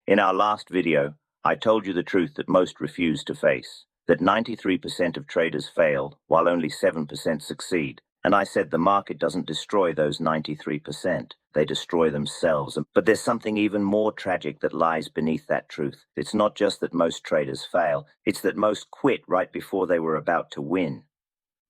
In our last video, I told you the truth that most refuse to face, that 93% of traders fail while only 7% succeed. And I said the market doesn't destroy those 93%, they destroy themselves. But there's something even more tragic that lies beneath that truth. It's not just that most traders fail, it's that most quit right before they were about to win.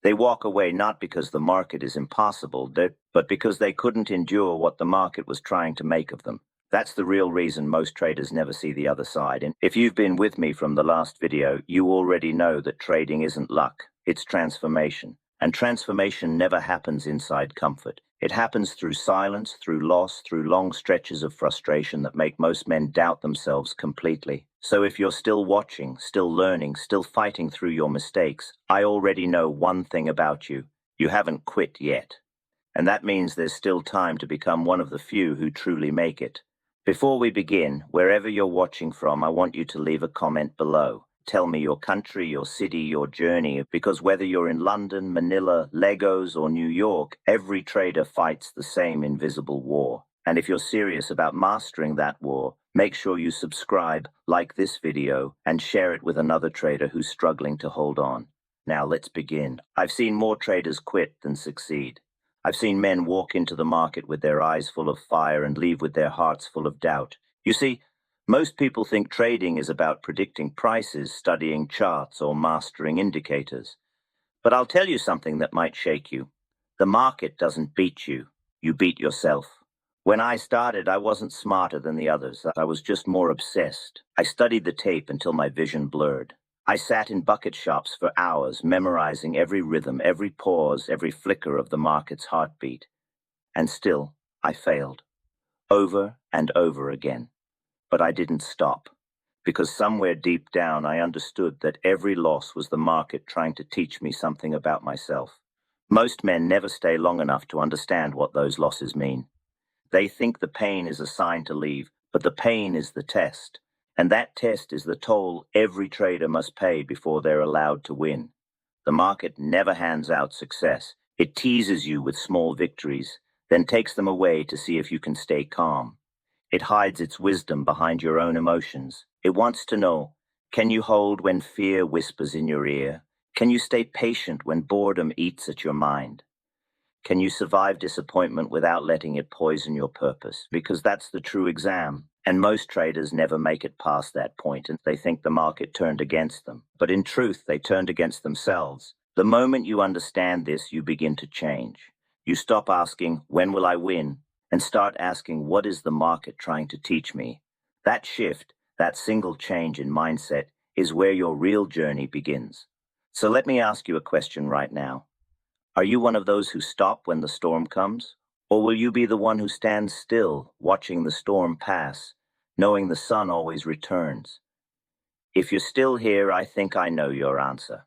They walk away not because the market is impossible, but because they couldn't endure what the market was trying to make of them. That's the real reason most traders never see the other side. And if you've been with me from the last video, you already know that trading isn't luck, it's transformation. And transformation never happens inside comfort. It happens through silence, through loss, through long stretches of frustration that make most men doubt themselves completely. So if you're still watching, still learning, still fighting through your mistakes, I already know one thing about you. You haven't quit yet. And that means there's still time to become one of the few who truly make it. Before we begin, wherever you're watching from, I want you to leave a comment below. Tell me your country, your city, your journey, because whether you're in London, Manila, Lagos, or New York, every trader fights the same invisible war. And if you're serious about mastering that war, make sure you subscribe, like this video, and share it with another trader who's struggling to hold on. Now let's begin. I've seen more traders quit than succeed. I've seen men walk into the market with their eyes full of fire and leave with their hearts full of doubt. You see, most people think trading is about predicting prices, studying charts, or mastering indicators. But I'll tell you something that might shake you. The market doesn't beat you. You beat yourself. When I started, I wasn't smarter than the others. I was just more obsessed. I studied the tape until my vision blurred. I sat in bucket shops for hours, memorizing every rhythm, every pause, every flicker of the market's heartbeat. And still, I failed. Over and over again. But I didn't stop, because somewhere deep down I understood that every loss was the market trying to teach me something about myself. Most men never stay long enough to understand what those losses mean. They think the pain is a sign to leave, but the pain is the test. And that test is the toll every trader must pay before they're allowed to win. The market never hands out success. It teases you with small victories, then takes them away to see if you can stay calm. It hides its wisdom behind your own emotions. It wants to know, can you hold when fear whispers in your ear? Can you stay patient when boredom eats at your mind? Can you survive disappointment without letting it poison your purpose? Because that's the true exam. And most traders never make it past that point, and they think the market turned against them. But in truth, they turned against themselves. The moment you understand this, you begin to change. You stop asking, when will I win? And start asking, what is the market trying to teach me? That shift, that single change in mindset, is where your real journey begins. So let me ask you a question right now. Are you one of those who stop when the storm comes? Or will you be the one who stands still, watching the storm pass, knowing the sun always returns? If you're still here, I think I know your answer.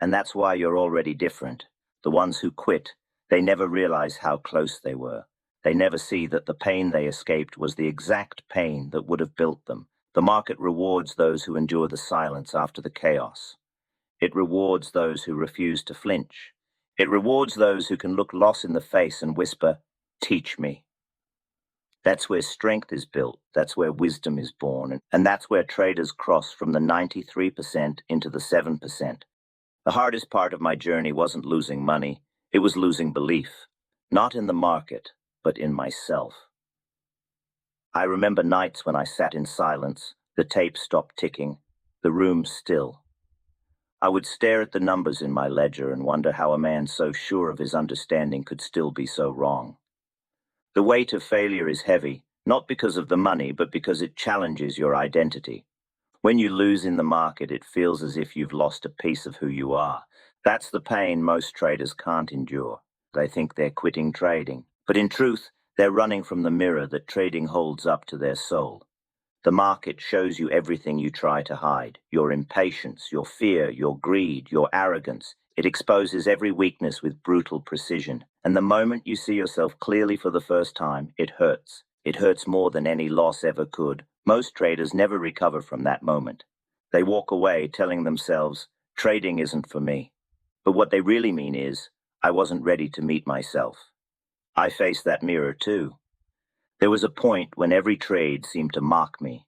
And that's why you're already different. The ones who quit, they never realize how close they were. They never see that the pain they escaped was the exact pain that would have built them. The market rewards those who endure the silence after the chaos. It rewards those who refuse to flinch. It rewards those who can look loss in the face and whisper, teach me. That's where strength is built. That's where wisdom is born. And that's where traders cross from the 93% into the 7%. The hardest part of my journey wasn't losing money. It was losing belief. Not in the market, but in myself. I remember nights when I sat in silence, the tape stopped ticking, the room still. I would stare at the numbers in my ledger and wonder how a man so sure of his understanding could still be so wrong. The weight of failure is heavy, not because of the money, but because it challenges your identity. When you lose in the market, it feels as if you've lost a piece of who you are. That's the pain most traders can't endure. They think they're quitting trading. But in truth, they're running from the mirror that trading holds up to their soul. The market shows you everything you try to hide, your impatience, your fear, your greed, your arrogance. It exposes every weakness with brutal precision. And the moment you see yourself clearly for the first time, it hurts. It hurts more than any loss ever could. Most traders never recover from that moment. They walk away telling themselves, trading isn't for me. But what they really mean is, I wasn't ready to meet myself. I faced that mirror too. There was a point when every trade seemed to mock me.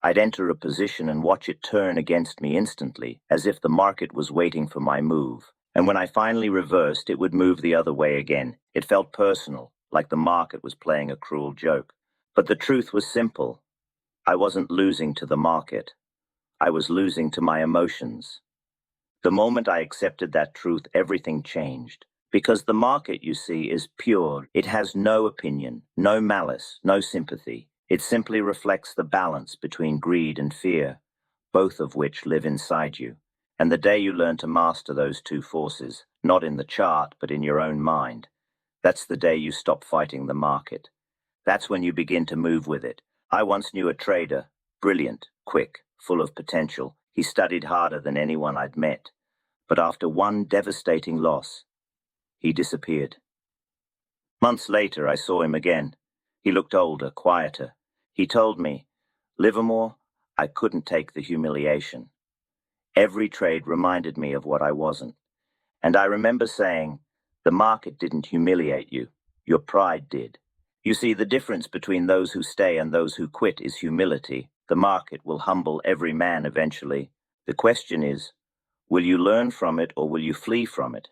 I'd enter a position and watch it turn against me instantly, as if the market was waiting for my move. And when I finally reversed, it would move the other way again. It felt personal, like the market was playing a cruel joke. But the truth was simple. I wasn't losing to the market. I was losing to my emotions. The moment I accepted that truth, everything changed. Because the market, you see, is pure. It has no opinion, no malice, no sympathy. It simply reflects the balance between greed and fear, both of which live inside you. And the day you learn to master those two forces, not in the chart, but in your own mind, that's the day you stop fighting the market. That's when you begin to move with it. I once knew a trader, brilliant, quick, full of potential. He studied harder than anyone I'd met. But after one devastating loss, he disappeared. Months later, I saw him again. He looked older, quieter. He told me, "Livermore, I couldn't take the humiliation. Every trade reminded me of what I wasn't." And I remember saying, "The market didn't humiliate you. Your pride did." You see, the difference between those who stay and those who quit is humility. The market will humble every man eventually. The question is, will you learn from it or will you flee from it?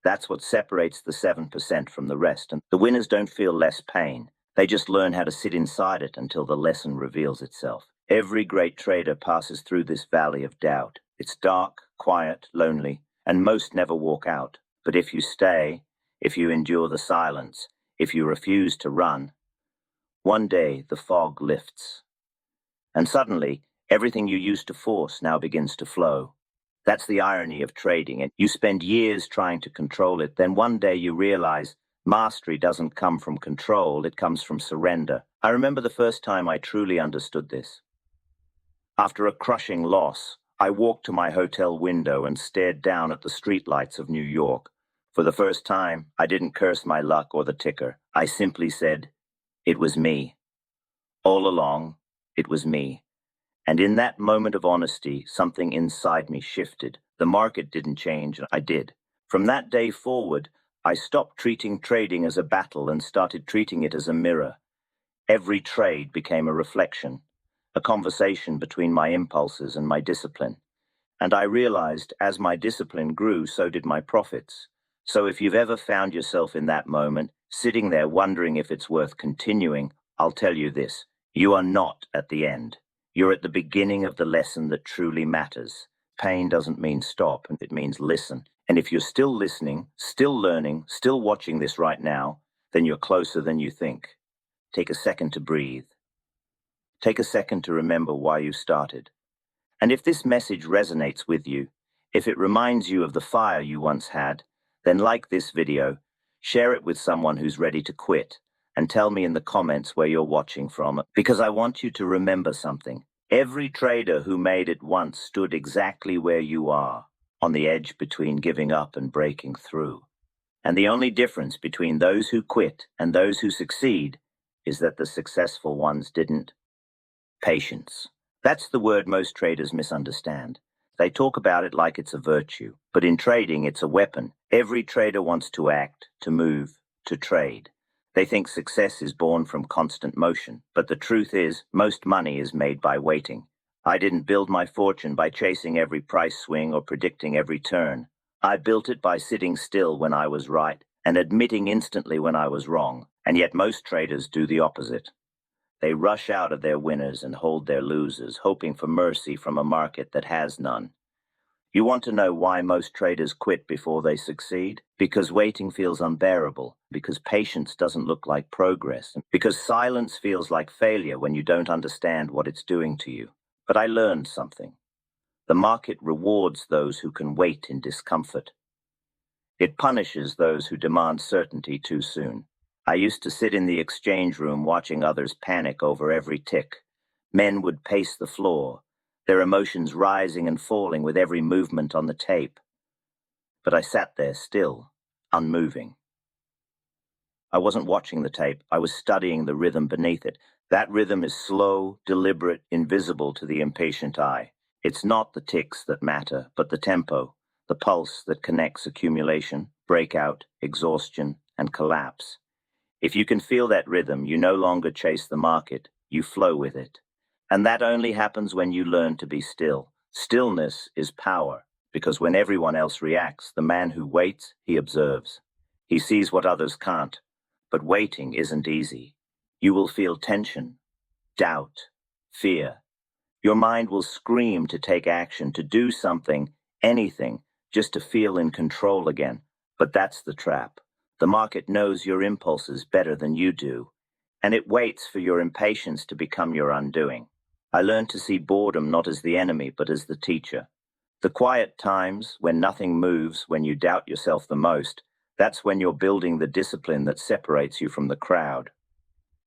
That's what separates the 7% from the rest. And the winners don't feel less pain. They just learn how to sit inside it until the lesson reveals itself. Every great trader passes through this valley of doubt. It's dark, quiet, lonely, and most never walk out. But if you stay, if you endure the silence, if you refuse to run, one day the fog lifts. And suddenly, everything you used to force now begins to flow. That's the irony of trading. And you spend years trying to control it. Then one day you realize mastery doesn't come from control, it comes from surrender. I remember the first time I truly understood this. After a crushing loss, I walked to my hotel window and stared down at the streetlights of New York. For the first time, I didn't curse my luck or the ticker. I simply said, "It was me. All along, it was me." And in that moment of honesty, something inside me shifted. The market didn't change, I did. From that day forward, I stopped treating trading as a battle and started treating it as a mirror. Every trade became a reflection, a conversation between my impulses and my discipline. And I realized as my discipline grew, so did my profits. So if you've ever found yourself in that moment, sitting there wondering if it's worth continuing, I'll tell you this: you are not at the end. You're at the beginning of the lesson that truly matters. Pain doesn't mean stop, it means listen. And if you're still listening, still learning, still watching this right now, then you're closer than you think. Take a second to breathe. Take a second to remember why you started. And if this message resonates with you, if it reminds you of the fire you once had, then like this video, share it with someone who's ready to quit, and tell me in the comments where you're watching from, because I want you to remember something. Every trader who made it once stood exactly where you are, on the edge between giving up and breaking through. And the only difference between those who quit and those who succeed is that the successful ones didn't. Patience. That's the word most traders misunderstand. They talk about it like it's a virtue, but in trading, it's a weapon. Every trader wants to act, to move, to trade. They think success is born from constant motion, but the truth is, most money is made by waiting. I didn't build my fortune by chasing every price swing or predicting every turn. I built it by sitting still when I was right and admitting instantly when I was wrong. And yet most traders do the opposite. They rush out of their winners and hold their losers, hoping for mercy from a market that has none. You want to know why most traders quit before they succeed? Because waiting feels unbearable, because patience doesn't look like progress, because silence feels like failure when you don't understand what it's doing to you. But I learned something. The market rewards those who can wait in discomfort. It punishes those who demand certainty too soon. I used to sit in the exchange room watching others panic over every tick. Men would pace the floor, their emotions rising and falling with every movement on the tape. But I sat there still, unmoving. I wasn't watching the tape, I was studying the rhythm beneath it. That rhythm is slow, deliberate, invisible to the impatient eye. It's not the ticks that matter, but the tempo, the pulse that connects accumulation, breakout, exhaustion, and collapse. If you can feel that rhythm, you no longer chase the market, you flow with it. And that only happens when you learn to be still. Stillness is power, because when everyone else reacts, the man who waits, he observes. He sees what others can't. But waiting isn't easy. You will feel tension, doubt, fear. Your mind will scream to take action, to do something, anything, just to feel in control again. But that's the trap. The market knows your impulses better than you do, and it waits for your impatience to become your undoing. I learned to see boredom not as the enemy, but as the teacher. The quiet times, when nothing moves, when you doubt yourself the most, that's when you're building the discipline that separates you from the crowd.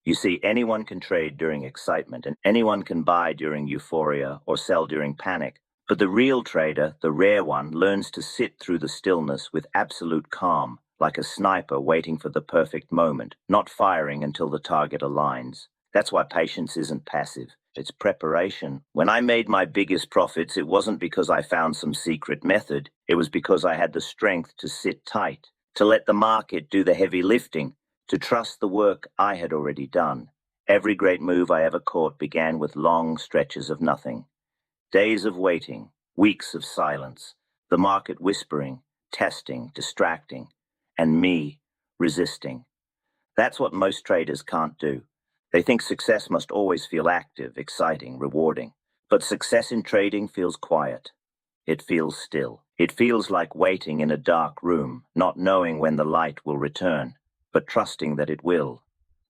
You see, anyone can trade during excitement, and anyone can buy during euphoria or sell during panic. But the real trader, the rare one, learns to sit through the stillness with absolute calm, like a sniper waiting for the perfect moment, not firing until the target aligns. That's why patience isn't passive. It's preparation. When I made my biggest profits, it wasn't because I found some secret method. It was because I had the strength to sit tight, to let the market do the heavy lifting, to trust the work I had already done. Every great move I ever caught began with long stretches of nothing. Days of waiting, weeks of silence, the market whispering, testing, distracting, and me resisting. That's what most traders can't do. They think success must always feel active, exciting, rewarding. But success in trading feels quiet. It feels still. It feels like waiting in a dark room, not knowing when the light will return, but trusting that it will.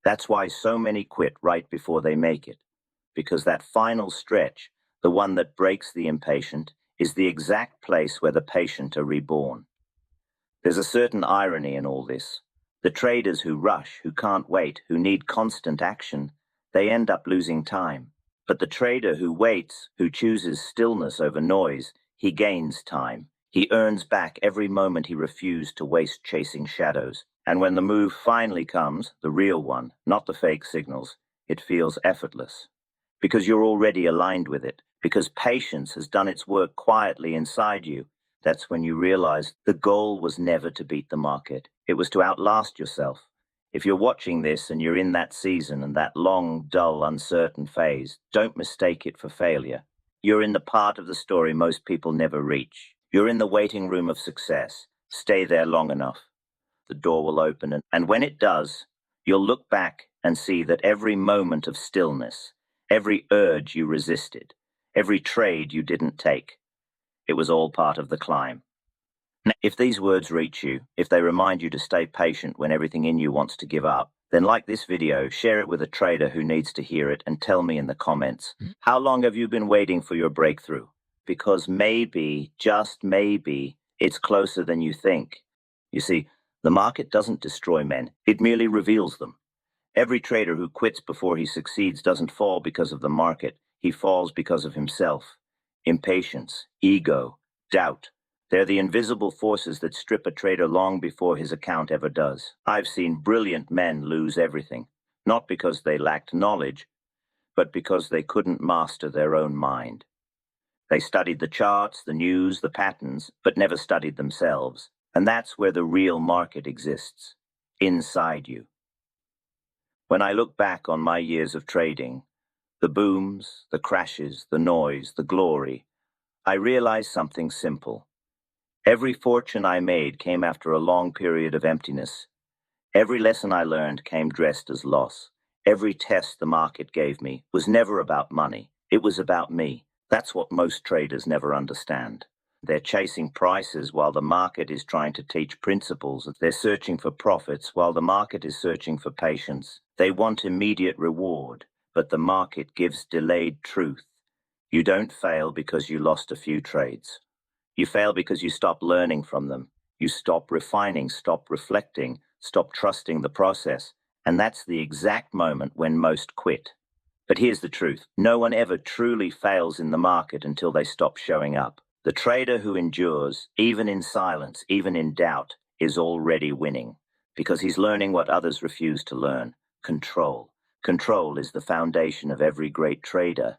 That's why so many quit right before they make it. Because that final stretch, the one that breaks the impatient, is the exact place where the patient are reborn. There's a certain irony in all this. The traders who rush, who can't wait, who need constant action, they end up losing time. But the trader who waits, who chooses stillness over noise, he gains time. He earns back every moment he refused to waste chasing shadows. And when the move finally comes, the real one, not the fake signals, it feels effortless. Because you're already aligned with it. Because patience has done its work quietly inside you. That's when you realize the goal was never to beat the market. It was to outlast yourself. If you're watching this and you're in that season and that long, dull, uncertain phase, don't mistake it for failure. You're in the part of the story most people never reach. You're in the waiting room of success. Stay there long enough. The door will open, and when it does, you'll look back and see that every moment of stillness, every urge you resisted, every trade you didn't take, it was all part of the climb. Now, if these words reach you, if they remind you to stay patient when everything in you wants to give up, then like this video, share it with a trader who needs to hear it, and tell me in the comments, how long have you been waiting for your breakthrough? Because maybe, just maybe, it's closer than you think. You see, the market doesn't destroy men, it merely reveals them. Every trader who quits before he succeeds doesn't fall because of the market, he falls because of himself. Impatience, ego, doubt. They're the invisible forces that strip a trader long before his account ever does. I've seen brilliant men lose everything, not because they lacked knowledge, but because they couldn't master their own mind. They studied the charts, the news, the patterns, but never studied themselves. And that's where the real market exists, inside you. When I look back on my years of trading, the booms, the crashes, the noise, the glory, I realize something simple. Every fortune I made came after a long period of emptiness. Every lesson I learned came dressed as loss. Every test the market gave me was never about money. It was about me. That's what most traders never understand. They're chasing prices while the market is trying to teach principles. They're searching for profits while the market is searching for patience. They want immediate reward, but the market gives delayed truth. You don't fail because you lost a few trades. You fail because you stop learning from them. You stop refining, stop reflecting, stop trusting the process. And that's the exact moment when most quit. But here's the truth. No one ever truly fails in the market until they stop showing up. The trader who endures, even in silence, even in doubt, is already winning. Because he's learning what others refuse to learn. Control. Control is the foundation of every great trader.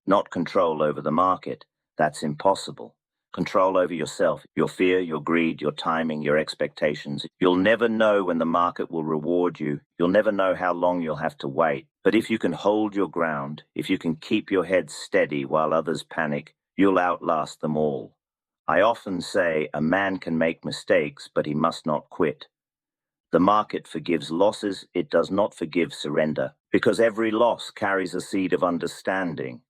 Not control over the market. That's impossible. Control over yourself, your fear, your greed, your timing, your expectations. You'll never know when the market will reward you. You'll never know how long you'll have to wait. But if you can hold your ground, if you can keep your head steady while others panic, you'll outlast them all. I often say a man can make mistakes, but he must not quit. The market forgives losses, it does not forgive surrender, because every loss carries a seed of understanding.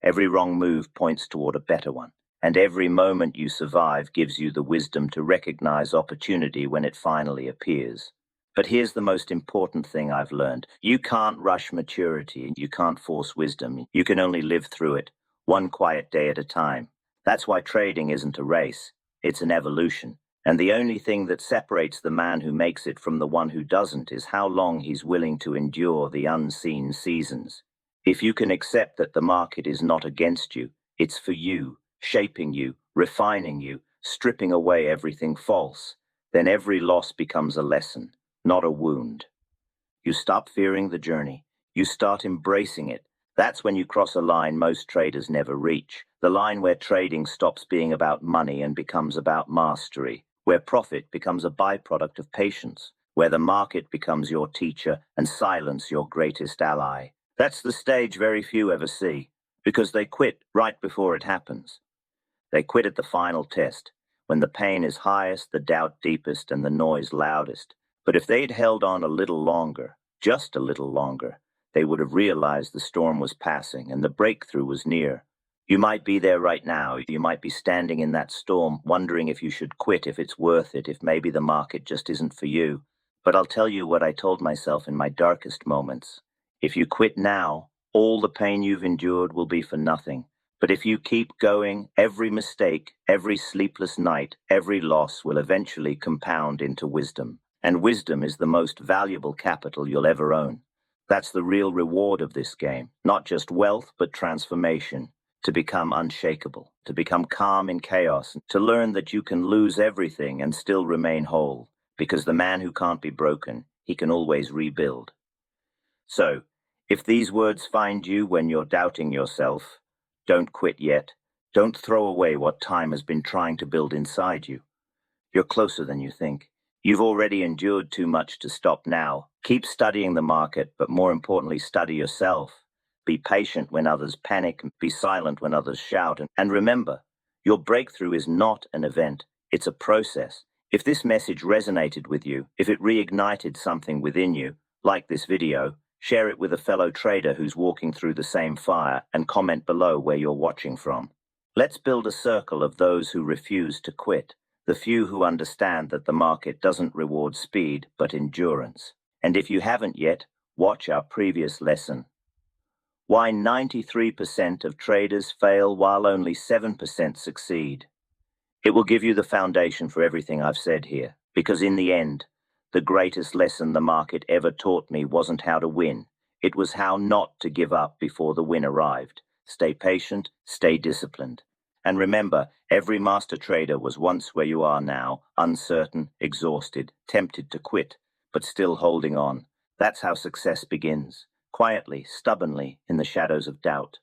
Every wrong move points toward a better one, and every moment you survive gives you the wisdom to recognize opportunity when it finally appears. But here's the most important thing I've learned. You can't rush maturity, you can't force wisdom, you can only live through it, one quiet day at a time. That's why trading isn't a race, it's an evolution. And the only thing that separates the man who makes it from the one who doesn't is how long he's willing to endure the unseen seasons. If you can accept that the market is not against you, it's for you, shaping you, refining you, stripping away everything false, then every loss becomes a lesson, not a wound. You stop fearing the journey. You start embracing it. That's when you cross a line most traders never reach. The line where trading stops being about money and becomes about mastery, where profit becomes a byproduct of patience, where the market becomes your teacher and silence your greatest ally. That's the stage very few ever see, because they quit right before it happens. They quit at the final test, when the pain is highest, the doubt deepest, and the noise loudest. But if they'd held on a little longer, just a little longer, they would have realized the storm was passing and the breakthrough was near. You might be there right now. You might be standing in that storm, wondering if you should quit, if it's worth it, if maybe the market just isn't for you. But I'll tell you what I told myself in my darkest moments. If you quit now, all the pain you've endured will be for nothing. But if you keep going, every mistake, every sleepless night, every loss will eventually compound into wisdom. And wisdom is the most valuable capital you'll ever own. That's the real reward of this game. Not just wealth, but transformation. To become unshakable, to become calm in chaos, to learn that you can lose everything and still remain whole. Because the man who can't be broken, he can always rebuild. So, if these words find you when you're doubting yourself, don't quit yet. Don't throw away what time has been trying to build inside you. You're closer than you think. You've already endured too much to stop now. Keep studying the market, but more importantly, study yourself. Be patient when others panic, and be silent when others shout. And remember, your breakthrough is not an event, it's a process. If this message resonated with you, if it reignited something within you, like this video, share it with a fellow trader who's walking through the same fire, and comment below where you're watching from. Let's build a circle of those who refuse to quit, the few who understand that the market doesn't reward speed, but endurance. And if you haven't yet, watch our previous lesson. Why 93% of traders fail while only 7% succeed. It will give you the foundation for everything I've said here, because in the end, the greatest lesson the market ever taught me wasn't how to win. It was how not to give up before the win arrived. Stay patient, stay disciplined. And remember, every master trader was once where you are now, uncertain, exhausted, tempted to quit, but still holding on. That's how success begins, quietly, stubbornly, in the shadows of doubt.